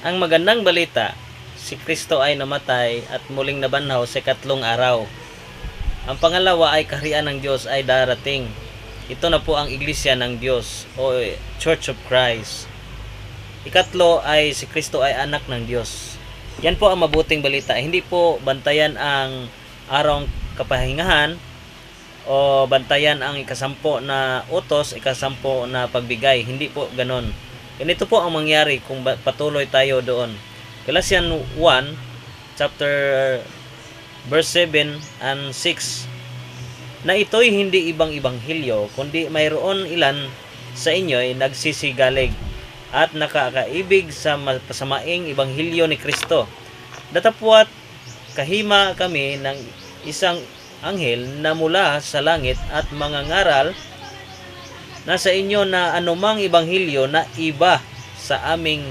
Ang magandang balita, si Kristo ay namatay at muling nabanhaw sa ikatlong araw. Ang pangalawa ay kaharian ng Diyos ay darating. Ito na po ang Iglesia ng Diyos o Church of Christ. Ikatlo ay si Kristo ay anak ng Diyos. Yan po ang mabuting balita. Hindi po bantayan ang araw kapahingahan o bantayan ang ikasampo na utos, ikasampo na pagbigay. Hindi po ganon. Ganito po ang mangyari kung patuloy tayo doon. Galatians 1, chapter verse 7 and 6, na ito'y hindi ibang ibanghilyo, kundi mayroon ilan sa inyo'y nagsisigalig at nakakaibig sa pasamaing ibanghilyo ni Kristo. Datapwat kahima kami ng isang anghel na mula sa langit at mangangaral nasa inyo na anumang ibanghilyo na iba sa aming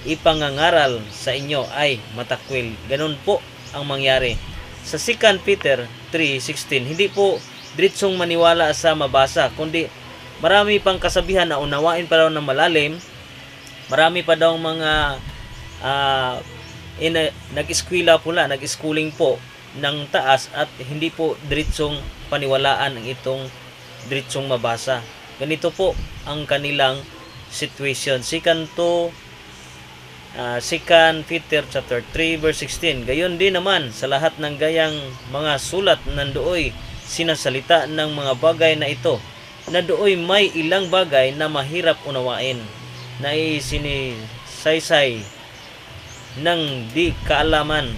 ipangangaral sa inyo ay matakwil. Ganun po ang mangyari. Sa 2 Peter 3:16, hindi po diretsong maniwala sa mabasa, kundi marami pang kasabihan na unawain pa daw ng malalim. Marami pa daw mga nag-eskwela pula, nag-schooling po ng taas at hindi po diretsong paniwalaan ang itong diretsong mabasa. Ganito po ang kanilang situation. 2 Peter chapter 3 verse 16. Gayon din naman sa lahat ng gayang mga sulat nandoy sinasalita ng mga bagay na ito, na dooy may ilang bagay na mahirap unawain, na isinisaysay ng di kaalaman,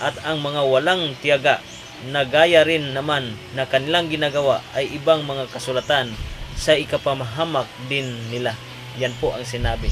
at ang mga walang tiyaga na gaya rin naman na kanilang ginagawa ay ibang mga kasulatan sa ikapamahamak din nila. Yan po ang sinabi.